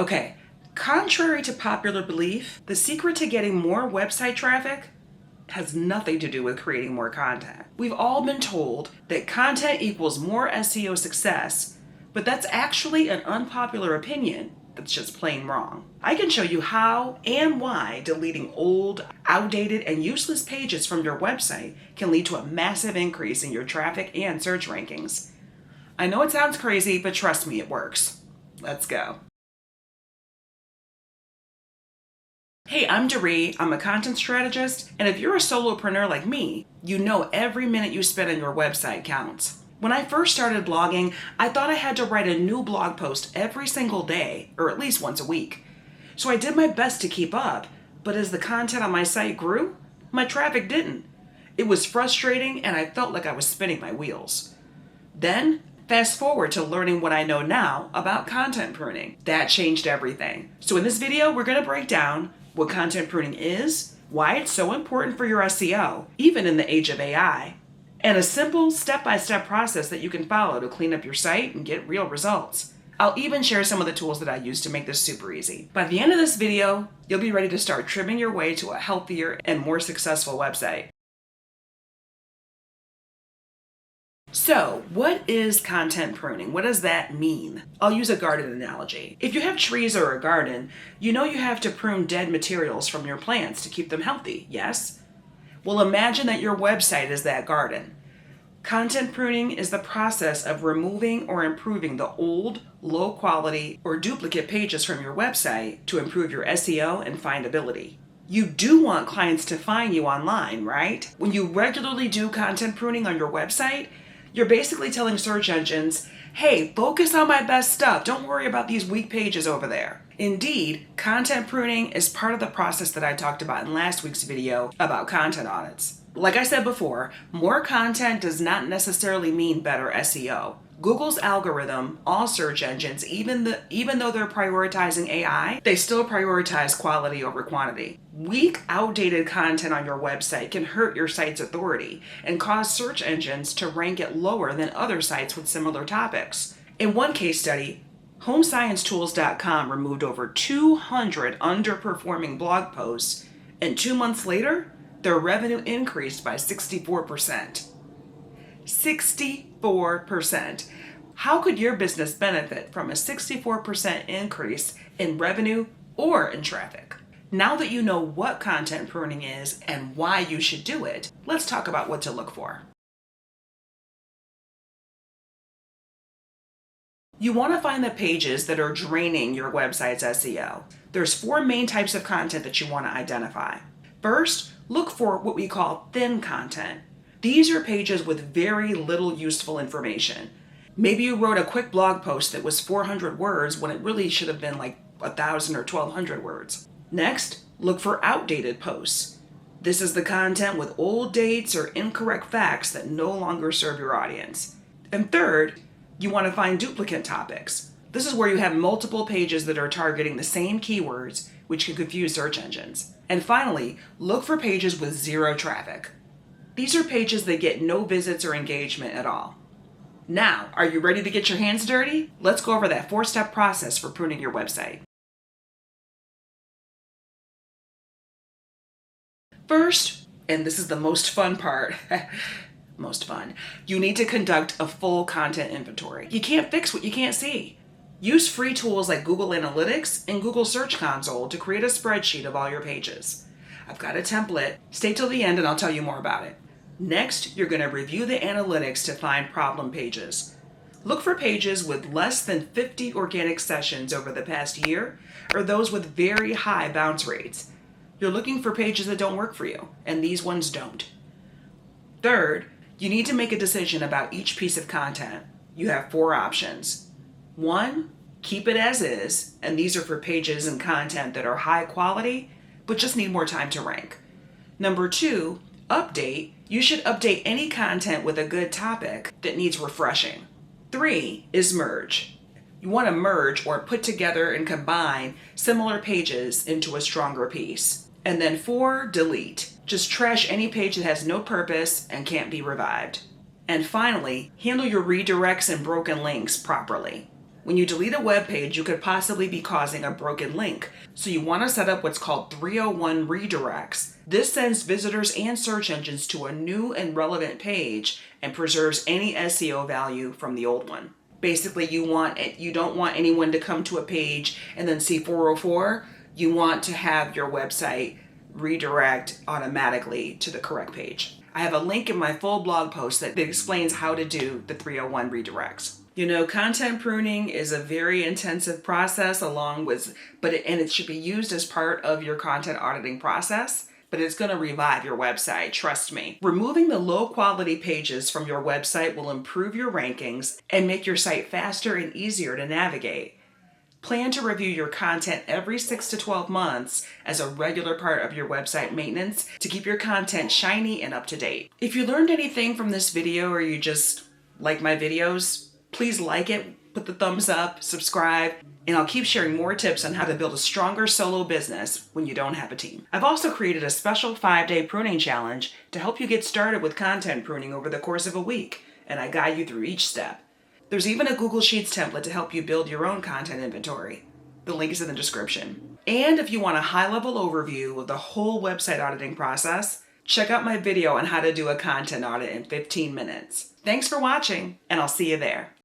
Okay, contrary to popular belief, the secret to getting more website traffic has nothing to do with creating more content. We've all been told that content equals more SEO success, but that's actually an unpopular opinion that's just plain wrong. I can show you how and why deleting old, outdated, and useless pages from your website can lead to a massive increase in your traffic and search rankings. I know it sounds crazy, but trust me, it works. Let's go. Hey, I'm Doree. I'm a content strategist, and if you're a solopreneur like me, you know every minute you spend on your website counts. When I first started blogging, I thought I had to write a new blog post every single day, or at least once a week. So I did my best to keep up, but as the content on my site grew, my traffic didn't. It was frustrating, and I felt like I was spinning my wheels. Then, fast forward to learning what I know now about content pruning. That changed everything. So in this video, we're going to break down what content pruning is, why it's so important for your SEO, even in the age of AI, and a simple step-by-step process that you can follow to clean up your site and get real results. I'll even share some of the tools that I use to make this super easy. By the end of this video, you'll be ready to start trimming your way to a healthier and more successful website. So, what is content pruning? What does that mean? I'll use a garden analogy. If you have trees or a garden, you know you have to prune dead materials from your plants to keep them healthy, yes? Well, imagine that your website is that garden. Content pruning is the process of removing or improving the old, low quality, or duplicate pages from your website to improve your SEO and findability. You do want clients to find you online, right? When you regularly do content pruning on your website, you're basically telling search engines, hey, focus on my best stuff. Don't worry about these weak pages over there. Indeed, content pruning is part of the process that I talked about in last week's video about content audits. Like I said before, more content does not necessarily mean better SEO. Google's algorithm, all search engines, even though they're prioritizing AI, they still prioritize quality over quantity. Weak, outdated content on your website can hurt your site's authority and cause search engines to rank it lower than other sites with similar topics. In one case study, HomescienceTools.com removed over 200 underperforming blog posts, and 2 months later, their revenue increased by 64%. 64%. How could your business benefit from a 64% increase in revenue or in traffic? Now that you know what content pruning is and why you should do it, let's talk about what to look for. You want to find the pages that are draining your website's SEO. There's 4 main types of content that you want to identify. First, look for what we call thin content. These are pages with very little useful information. Maybe you wrote a quick blog post that was 400 words when it really should have been like 1,000 or 1,200 words. Next, look for outdated posts. This is the content with old dates or incorrect facts that no longer serve your audience. And third, you want to find duplicate topics. This is where you have multiple pages that are targeting the same keywords, which can confuse search engines. And finally, look for pages with zero traffic. These are pages that get no visits or engagement at all. Now, are you ready to get your hands dirty? Let's go over that 4-step process for pruning your website. First, and this is the most fun part, you need to conduct a full content inventory. You can't fix what you can't see. Use free tools like Google Analytics and Google Search Console to create a spreadsheet of all your pages. I've got a template. Stay till the end and I'll tell you more about it. Next, you're going to review the analytics to find problem pages. Look for pages with less than 50 organic sessions over the past year or those with very high bounce rates. You're looking for pages that don't work for you, and these ones don't. Third, you need to make a decision about each piece of content. You have 4 options. 1, keep it as is, and these are for pages and content that are high quality, but just need more time to rank. Number 2, update. You should update any content with a good topic that needs refreshing. 3 is merge. You want to merge or put together and combine similar pages into a stronger piece. And then 4, delete. Just trash any page that has no purpose and can't be revived. And finally, handle your redirects and broken links properly. When you delete a web page, you could possibly be causing a broken link. So you want to set up what's called 301 redirects. This sends visitors and search engines to a new and relevant page and preserves any SEO value from the old one. Basically, you don't want anyone to come to a page and then see 404. You want to have your website redirect automatically to the correct page. I have a link in my full blog post that explains how to do the 301 redirects. Content pruning is a very intensive process and it should be used as part of your content auditing process, but it's going to revive your website, trust me. Removing the low quality pages from your website will improve your rankings and make your site faster and easier to navigate. Plan to review your content every 6 to 12 months as a regular part of your website maintenance to keep your content shiny and up to date. If you learned anything from this video or you just like my videos, please like it, put the thumbs up, subscribe, and I'll keep sharing more tips on how to build a stronger solo business when you don't have a team. I've also created a special 5-day pruning challenge to help you get started with content pruning over the course of a week, and I guide you through each step. There's even a Google Sheets template to help you build your own content inventory. The link is in the description. And if you want a high-level overview of the whole website auditing process, check out my video on how to do a content audit in 15 minutes. Thanks for watching, and I'll see you there.